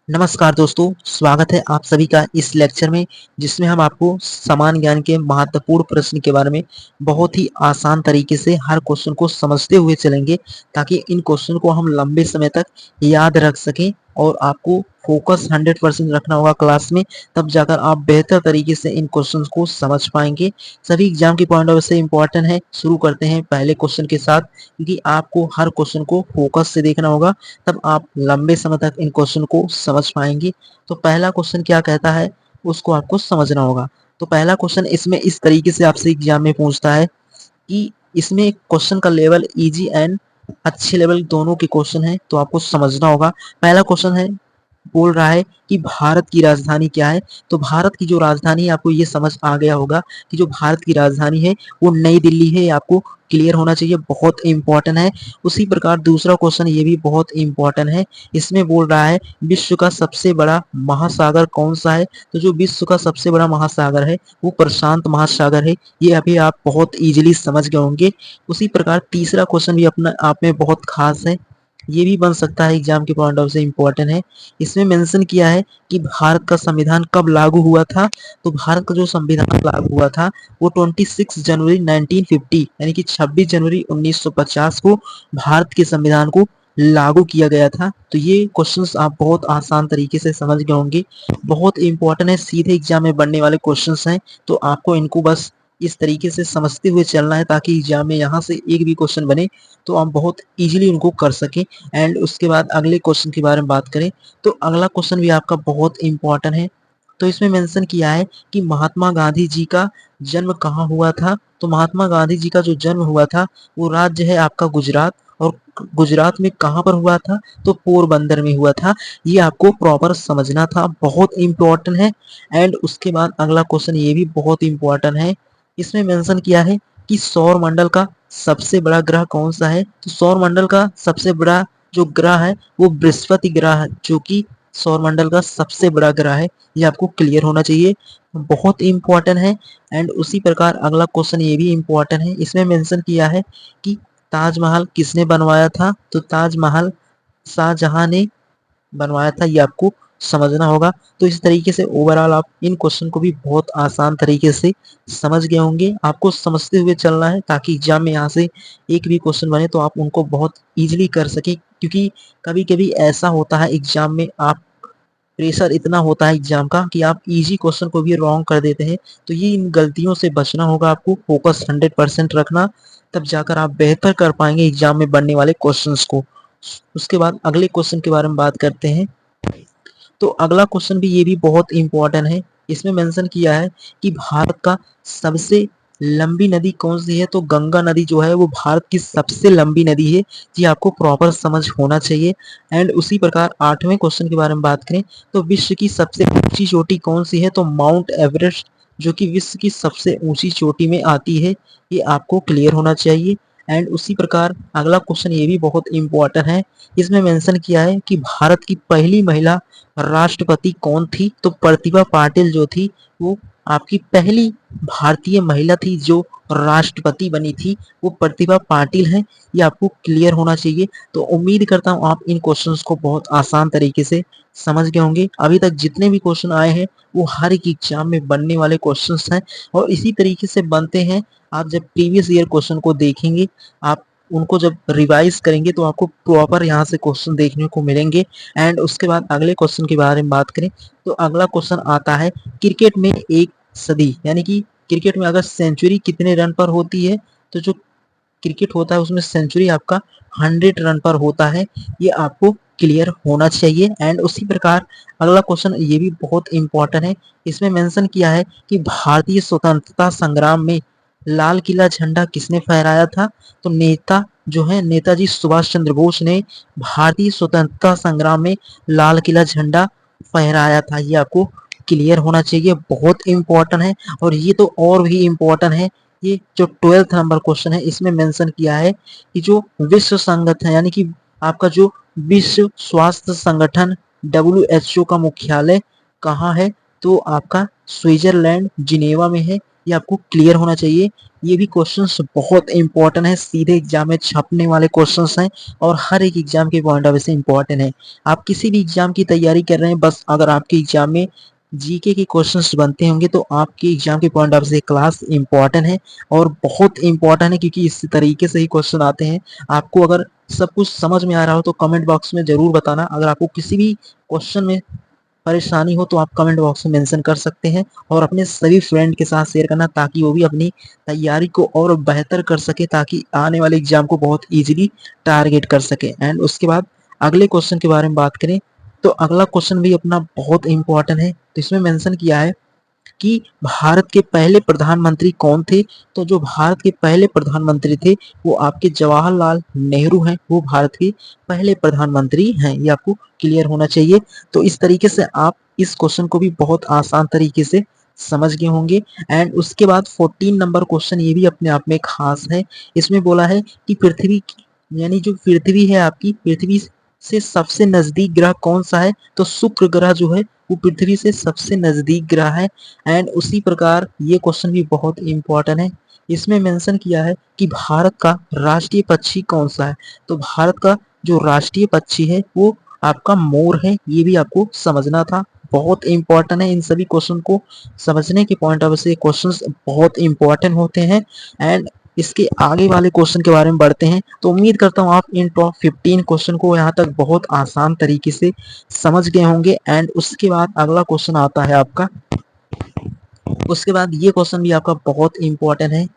नमस्कार दोस्तों, स्वागत है आप सभी का इस लेक्चर में जिसमें हम आपको समान ज्ञान के महत्वपूर्ण प्रश्न के बारे में बहुत ही आसान तरीके से हर क्वेश्चन को समझते हुए चलेंगे ताकि इन क्वेश्चन को हम लंबे समय तक याद रख सकें और आपको फोकस 100% रखना होगा क्लास में। तब जाकर आप बेहतर तरीके से इन क्वेश्चन को समझ पाएंगे। सभी एग्जाम के पॉइंट ऑफ व्यू से इम्पोर्टेंट है। शुरू करते हैं पहले क्वेश्चन के साथ, क्योंकि आपको हर क्वेश्चन को फोकस से देखना होगा, तब आप लंबे समय तक इन क्वेश्चन को समझ पाएंगे। तो पहला क्वेश्चन क्या कहता है उसको आपको समझना होगा। तो पहला क्वेश्चन इसमें इस तरीके से आपसे एग्जाम में पूछता है कि इसमें क्वेश्चन का लेवल इजी एंड अच्छे लेवल दोनों के क्वेश्चन है, तो आपको समझना होगा। पहला क्वेश्चन है, बोल रहा है कि भारत की राजधानी क्या है। तो भारत की जो राजधानी है, आपको ये समझ आ गया होगा कि जो भारत की राजधानी है वो नई दिल्ली है। आपको क्लियर होना चाहिए, बहुत इंपॉर्टेंट है। उसी प्रकार दूसरा क्वेश्चन ये भी बहुत इंपॉर्टेंट है। इसमें बोल रहा है विश्व का सबसे बड़ा महासागर कौन सा है। तो जो विश्व का सबसे बड़ा महासागर है वो प्रशांत महासागर है। ये अभी आप बहुत इजीली समझ गए होंगे। उसी प्रकार तीसरा क्वेश्चन भी अपना आप में बहुत खास है, ये भी बन सकता है एग्जाम के पॉइंट ऑफ से इम्पोर्टेंट है। इसमें मेंशन किया है कि भारत का संविधान कब लागू हुआ था। तो भारत का जो संविधान लागू हुआ था वो 26 जनवरी 1950 यानी कि 26 जनवरी 1950 को भारत के संविधान को लागू किया गया था। तो ये क्वेश्चंस आप बहुत आसान तरीके से समझ गए होंगे, बहुत इंपॉर्टेंट है, सीधे एग्जाम में बनने वाले क्वेश्चंस हैं। तो आपको इनको बस इस तरीके से समझते हुए चलना है ताकि एग्जाम में यहाँ से एक भी क्वेश्चन बने तो आप बहुत इजीली उनको कर सकें। एंड उसके बाद अगले क्वेश्चन के बारे में बात करें तो अगला क्वेश्चन भी आपका बहुत इंपॉर्टेंट है। तो इसमें मेंशन किया है कि महात्मा गांधी जी का जन्म कहाँ हुआ था। तो महात्मा गांधी जी का जो जन्म हुआ था वो राज्य है आपका गुजरात, और गुजरात में कहाँ पर हुआ था तो पोरबंदर में हुआ था। ये आपको प्रॉपर समझना था, बहुत इंपॉर्टेंट है। एंड उसके बाद अगला क्वेश्चन ये भी बहुत इंपॉर्टेंट है। इसमें मेंशन किया है कि सौर मंडल का सबसे बड़ा ग्रह कौन सा है। तो सौर मंडल का सबसे बड़ा जो ग्रह है वो बृहस्पति ग्रह है, जो कि सौर मंडल का सबसे बड़ा ग्रह है। ये आपको क्लियर होना चाहिए, बहुत इंपॉर्टेंट है। एंड उसी प्रकार अगला क्वेश्चन ये भी इंपॉर्टेंट है। इसमें मेंशन किया है कि ताजमहल किसने बनवाया था। तो ताजमहल शाहजहां ने बनवाया था, ये आपको समझना होगा। तो इस तरीके से ओवरऑल आप इन क्वेश्चन को भी बहुत आसान तरीके से समझ गए होंगे। आपको समझते हुए चलना है ताकि एग्जाम में यहाँ से एक भी क्वेश्चन बने तो आप उनको बहुत इजीली कर सके, क्योंकि कभी कभी ऐसा होता है एग्जाम में आप प्रेशर इतना होता है एग्जाम का कि आप इजी क्वेश्चन को भी रॉन्ग कर देते हैं। तो ये इन गलतियों से बचना होगा, आपको फोकस 100% रखना, तब जाकर आप बेहतर कर पाएंगे एग्जाम में बनने वाले क्वेश्चंस को। उसके बाद अगले क्वेश्चन के बारे में बात करते हैं। तो अगला क्वेश्चन भी ये भी बहुत इंपॉर्टेंट है। इसमें मेंशन किया है कि भारत का सबसे लंबी नदी कौन सी है। तो गंगा नदी जो है वो भारत की सबसे लंबी नदी है। ये आपको प्रॉपर समझ होना चाहिए। एंड उसी प्रकार आठवें क्वेश्चन के बारे में बात करें तो विश्व की सबसे ऊंची चोटी कौन सी है। तो माउंट एवरेस्ट, जो कि विश्व की सबसे ऊंची चोटी में आती है, ये आपको क्लियर होना चाहिए। एंड उसी प्रकार अगला क्वेश्चन ये भी बहुत इंपॉर्टेंट है। इसमें मेंशन किया है कि भारत की पहली महिला राष्ट्रपति कौन थी। तो प्रतिभा पाटिल जो थी वो आपकी पहली भारतीय महिला थी जो राष्ट्रपति बनी थी, वो प्रतिभा पाटिल है। ये आपको क्लियर होना चाहिए। तो उम्मीद करता हूँ आप इन क्वेश्चंस को बहुत आसान तरीके से समझ गए होंगे। अभी तक जितने भी क्वेश्चन आए हैं वो हर एक एग्जाम में बनने वाले क्वेश्चंस हैं और इसी तरीके से बनते हैं। आप जब प्रीवियस ईयर क्वेश्चन को देखेंगे, आप उनको जब रिवाइज करेंगे तो आपको प्रॉपर यहाँ से क्वेश्चन देखने को मिलेंगे। एंड उसके बाद अगले क्वेश्चन के बारे में बात करें तो अगला क्वेश्चन आता है क्रिकेट में एक सदी यानी कि क्रिकेट में अगर सेंचुरी कितने रन पर होती है। तो जो क्रिकेट होता है उसमें सेंचुरी आपका 100 रन पर होता है, ये आपको क्लियर होना चाहिए। एंड उसी प्रकार अगला क्वेश्चन ये भी बहुत इंपॉर्टेंट है। इसमें मेंशन किया है कि भारतीय स्वतंत्रता संग्राम में लाल किला झंडा किसने फहराया था। तो नेता जो है नेताजी सुभाष चंद्र बोस ने भारतीय स्वतंत्रता संग्राम में लाल किला झंडा फहराया था, ये आपको क्लियर होना चाहिए, बहुत इंपॉर्टेंट है। और ये तो और भी इंपॉर्टेंट है। ये जो 12th नंबर क्वेश्चन है इसमें मेंशन किया है कि जो विश्व संगठन यानी कि आपका जो विश्व स्वास्थ्य संगठन WHO का मुख्यालय कहाँ है। तो आपका स्विट्जरलैंड जिनेवा में है। ये आपको क्लियर होना चाहिए। ये भी क्वेश्चंस बहुत इंपॉर्टेंट है, सीधे एग्जाम में छपने वाले क्वेश्चंस हैं और हर एक एग्जाम के पॉइंट ऑफ व्यू से इंपॉर्टेंट है। आप किसी भी एग्जाम की तैयारी कर रहे हैं, बस अगर आपके एग्जाम में जीके के क्वेश्चंस बनते होंगे तो आपके एग्जाम के पॉइंट ऑफ व्यू से क्लास इंपॉर्टेंट है और बहुत इंपॉर्टेंट है, क्योंकि इस तरीके से ही क्वेश्चन आते हैं। आपको अगर सब कुछ समझ में आ रहा हो तो कमेंट बॉक्स में जरूर बताना। अगर आपको किसी भी क्वेश्चन में परेशानी हो तो आप कमेंट बॉक्स में मेंशन कर सकते हैं और अपने सभी फ्रेंड के साथ शेयर करना, ताकि वो भी अपनी तैयारी को और बेहतर कर सके, ताकि आने वाले एग्जाम को बहुत इजीली टारगेट कर सके। एंड उसके बाद अगले क्वेश्चन के बारे में बात करें तो अगला क्वेश्चन भी अपना बहुत इंपॉर्टेंट है। तो इसमें मेंशन किया है कि भारत के पहले प्रधानमंत्री कौन थे। तो जो भारत के पहले प्रधानमंत्री थे वो आपके जवाहरलाल नेहरू हैं, वो भारत के पहले प्रधानमंत्री हैं। ये आपको क्लियर होना चाहिए। तो इस तरीके से आप इस क्वेश्चन को भी बहुत आसान तरीके से समझ गए होंगे। एंड उसके बाद 14 नंबर क्वेश्चन, ये भी अपने आप में खास है। इसमें बोला है कि पृथ्वी यानी जो पृथ्वी है आपकी, पृथ्वी से सबसे नजदीक ग्रह कौन सा है। तो शुक्र ग्रह जो है वो पृथ्वी से सबसे नजदीक ग्रह है। एंड उसी प्रकार ये क्वेश्चन भी बहुत इंपॉर्टेंट है। इसमें मेंशन किया है कि भारत का राष्ट्रीय पक्षी कौन सा है। तो भारत का जो राष्ट्रीय पक्षी है वो आपका मोर है। ये भी आपको समझना था, बहुत इंपॉर्टेंट है। इन सभी क्वेश्चन को समझने के पॉइंट ऑफ व्यू से क्वेश्चंस बहुत इंपॉर्टेंट होते हैं। एंड इसके आगे वाले क्वेश्चन के बारे में बढ़ते हैं। तो उम्मीद करता हूँ आप इन टॉप 15 क्वेश्चन को यहाँ तक बहुत आसान तरीके से समझ गए होंगे। एंड उसके बाद अगला क्वेश्चन आता है आपका, उसके बाद ये क्वेश्चन भी आपका बहुत इंपॉर्टेंट है।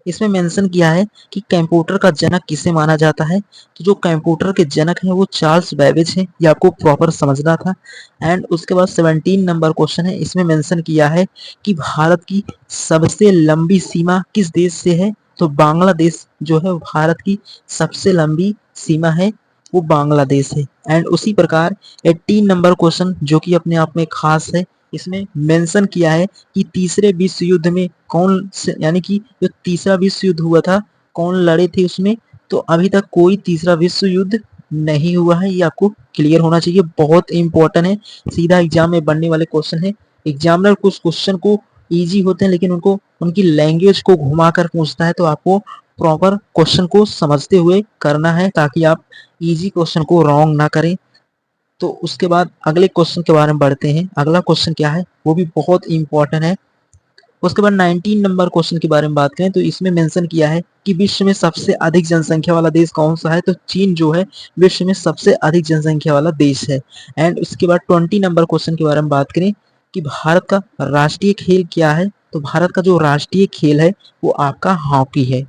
इसमें मेंशन किया है कि कंप्यूटर का जनक किसे माना जाता है। तो जो कंप्यूटर के जनक हैं वो चार्ल्स बेबेज हैं। ये आपको प्रॉपर समझना था। एंड उसके बाद 17 नंबर क्वेश्चन है। इसमें मेंशन किया है कि भारत की सबसे लंबी सीमा किस देश से है। तो बांग्लादेश जो है भारत की सबसे लंबी सीमा है, वो बांग्लादेश है। एंड उसी प्रकार 18 नंबर क्वेश्चन जो कि अपने आप में खास है। इसमें मेंशन किया है कि तीसरे विश्व युद्ध में कौन से, यानी कि जो तीसरा विश्व युद्ध हुआ था कौन लड़े थे उसमें। तो अभी तक कोई तीसरा विश्व युद्ध नहीं हुआ है। ये आपको क्लियर होना चाहिए, बहुत इंपॉर्टेंट है, सीधा एग्जाम में बनने वाले क्वेश्चन है। एग्जामिनर कुछ क्वेश्चन को इजी होते हैं लेकिन उनको उनकी लैंग्वेज को घुमाकर पूछता है, तो आपको प्रॉपर क्वेश्चन को समझते हुए करना है ताकि आप इजी क्वेश्चन को रॉन्ग ना करें। तो उसके बाद अगले क्वेश्चन के बारे में बढ़ते हैं। अगला क्वेश्चन क्या है वो भी बहुत इंपॉर्टेंट है। उसके बाद 19 नंबर क्वेश्चन के बारे में बात करें तो इसमें मेंशन किया है कि विश्व में सबसे अधिक जनसंख्या वाला देश कौन सा है। तो चीन जो है विश्व में सबसे अधिक जनसंख्या वाला देश है। एंड उसके बाद 20 नंबर क्वेश्चन के बारे में बात करें कि भारत का राष्ट्रीय खेल क्या है। तो भारत का जो राष्ट्रीय खेल है वो आपका हॉकी है।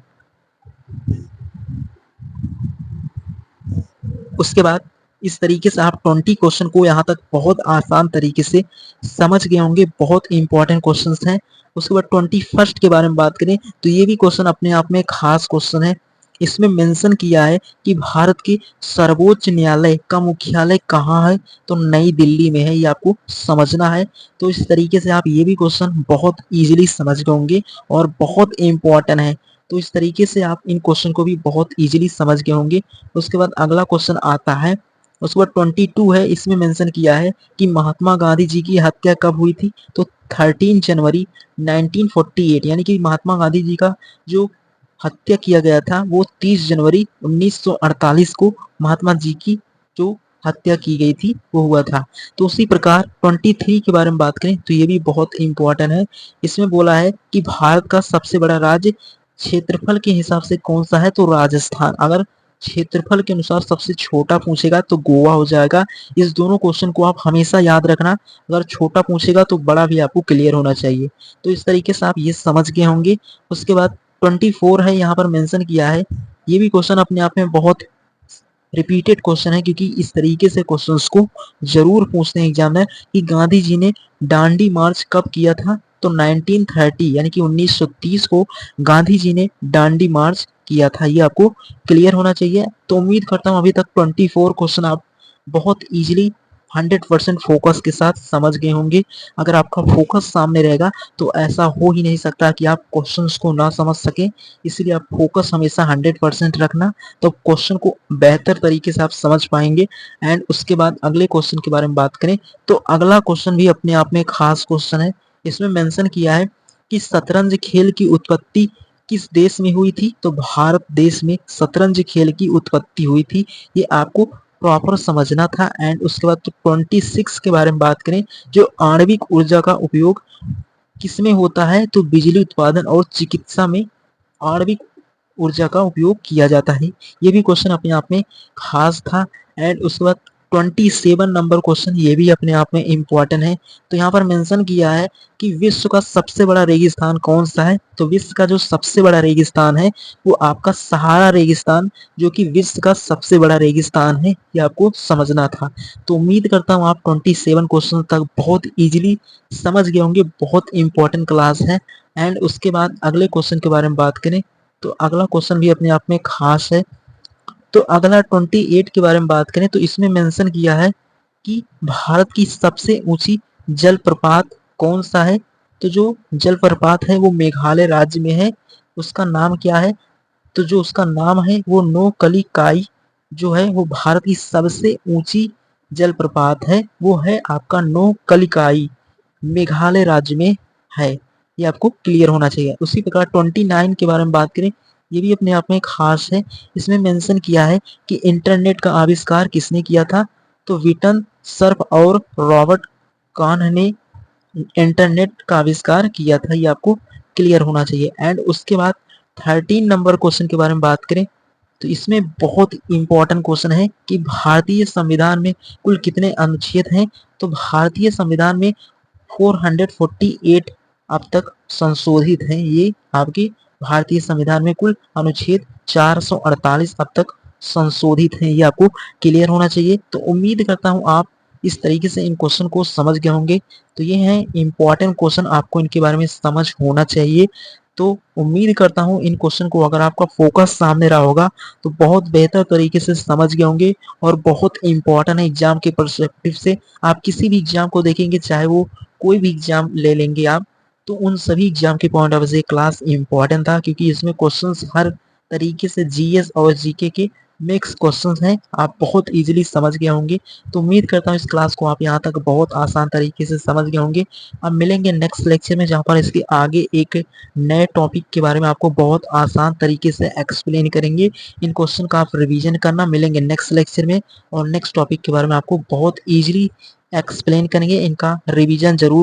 उसके बाद इस तरीके से आप 20 क्वेश्चन को यहाँ तक बहुत आसान तरीके से समझ गए होंगे, बहुत इंपॉर्टेंट क्वेश्चंस हैं। उसके बाद 21 के बारे में बात करें तो ये भी क्वेश्चन अपने आप में खास क्वेश्चन है। इसमें मेंशन किया है कि भारत के सर्वोच्च न्यायालय का मुख्यालय कहाँ है। तो नई दिल्ली में है, ये आपको समझना है। तो इस तरीके से आप ये भी क्वेश्चन बहुत इजीली समझ गए होंगे और बहुत इंपॉर्टेंट है। तो इस तरीके से आप इन क्वेश्चन को भी बहुत इजीली समझ गए होंगे। उसके बाद अगला क्वेश्चन आता है, उसके बाद 22 है। इसमें मेंशन किया है कि महात्मा गांधी जी की हत्या कब हुई थी। तो 13 जनवरी 1948, यानी कि महात्मा गांधी जी का जो हत्या किया गया था वो 30 जनवरी 1948 को महात्मा जी की जो हत्या की गई थी वो हुआ था। तो उसी प्रकार 23 के बारे में बात करें तो ये भी बहुत इंपॉर्टेंट है। इसमें बोला है कि भारत का सबसे बड़ा राज्य क्षेत्रफल के हिसाब से कौन सा है। तो राजस्थान। अगर क्षेत्रफल के अनुसार सबसे छोटा पूछेगा तो गोवा हो जाएगा। इस दोनों क्वेश्चन को आप हमेशा याद रखना, अगर छोटा पूछेगा तो बड़ा भी आपको क्लियर होना चाहिए। तो इस तरीके से आप ये समझ गए होंगे। उसके बाद 24 है, यहाँ पर मेंशन किया है। ये भी क्वेश्चन अपने आप में बहुत रिपीटेड क्वेश्चन है, क्योंकि इस तरीके से क्वेश्चंस को जरूर पूछते हैं एग्जामिनर कि गांधी जी ने दांडी मार्च कब किया था। तो 1930 यानी कि 1930 को गांधी जी ने दांडी मार्च किया था। ये आपको क्लियर होना चाहिए। तो उम्मीद करता हूँ अभी तक 24 क्वेश्चन आप बहुत इजीली 100% फोकस के साथ समझ गए होंगे। अगर आपका फोकस सामने रहेगा तो ऐसा हो ही नहीं सकता कि आप क्वेश्चंस को ना समझ सकें। इसलिए आप फोकस हमेशा 100% रखना, तो क्वेश्चन को बेहतर तरीके से आप समझ पाएंगे। एंड उसके बाद अगले क्वेश्चन के बारे में बात करें तो अगला क्वेश्चन भी अपने आप में खास क्वेश्चन है। इसमें मेंशन किया है कि शतरंज खेल की उत्पत्ति किस देश में हुई थी? तो भारत देश में शतरंज खेल की उत्पत्ति हुई थी। ये आपको प्रॉपर समझना था। एंड उसके बाद तो 26 के बारे में बात करें, जो आणविक ऊर्जा का उपयोग किसमें होता है? तो बिजली उत्पादन और चिकित्सा में आणविक ऊर्जा का उपयोग किया जाता है। ये भी क्वेश्चन अपने आप में खास था। एंड उसके बाद 27 नंबर क्वेश्चन, ये भी अपने आप में इम्पोर्टेंट है। तो यहाँ पर मेंशन किया है कि विश्व का सबसे बड़ा रेगिस्तान कौन सा है? तो विश्व का जो सबसे बड़ा रेगिस्तान है वो आपका सहारा रेगिस्तान, जो कि विश्व का सबसे बड़ा रेगिस्तान है। ये आपको समझना था। तो उम्मीद करता हूँ आप 27 क्वेश्चन तक बहुत इजीली समझ गए होंगे। बहुत इंपॉर्टेंट क्लास है। एंड उसके बाद अगले क्वेश्चन के बारे में बात करें तो अगला क्वेश्चन भी अपने आप में खास है। तो अगला 28 के बारे में बात करें तो इसमें मेंशन किया है कि भारत की सबसे ऊंची जलप्रपात कौन सा है? तो जो जलप्रपात है वो मेघालय राज्य में है। उसका नाम क्या है? तो जो उसका नाम है वो नोकलिकाई जो है वो भारत की सबसे ऊंची जलप्रपात है। वो है आपका नोकलिकाई, मेघालय राज्य में है। ये आपको क्लियर होना चाहिए। उसी प्रकार 29 के बारे में बात करें, ये भी अपने आप में खास है। इसमें मेंशन किया है कि इंटरनेट का आविष्कार किसने किया था? तो विटन सर्फ और रॉबर्ट कान ने इंटरनेट का आविष्कार किया था। ये आपको क्लियर होना चाहिए। एंड उसके बाद 13 नंबर क्वेश्चन के बारे में बात करें तो इसमें बहुत इंपॉर्टेंट क्वेश्चन है कि भारतीय संविधान में कुल कितने अनुच्छेद हैं? तो भारतीय संविधान में 448 अब तक संशोधित हैं। ये आपके भारतीय संविधान में कुल अनुच्छेद 448 अब तक संशोधित हैं। ये आपको क्लियर होना चाहिए। तो उम्मीद करता हूँ आप इस तरीके से इन क्वेश्चन को समझ गए होंगे। तो ये हैं इंपॉर्टेंट क्वेश्चन, आपको इनके बारे में समझ होना चाहिए। तो उम्मीद करता हूँ इन क्वेश्चन को अगर आपका फोकस सामने रहा होगा तो बहुत बेहतर तरीके से समझ गए होंगे। और बहुत इंपॉर्टेंट है एग्जाम के परस्पेक्टिव से। आप किसी भी एग्जाम को देखेंगे, चाहे वो कोई भी एग्जाम ले लेंगे आप, तो उन सभी एग्जाम के पॉइंट ऑफ से क्लास इंपॉर्टेंट था, क्योंकि इसमें क्वेश्चंस हर तरीके से जीएस और जीके के मिक्स क्वेश्चंस हैं। आप बहुत इजीली समझ गए होंगे। तो उम्मीद करता हूँ इस क्लास को आप यहाँ तक बहुत आसान तरीके से समझ गए होंगे। अब मिलेंगे नेक्स्ट लेक्चर में, जहाँ पर इसके आगे एक नए टॉपिक के बारे में आपको बहुत आसान तरीके से एक्सप्लेन करेंगे। इन क्वेश्चन का आप रिवीजन करना। मिलेंगे नेक्स्ट लेक्चर में और नेक्स्ट टॉपिक के बारे में आपको बहुत ईजिली एक्सप्लेन करेंगे। इनका रिवीजन जरूर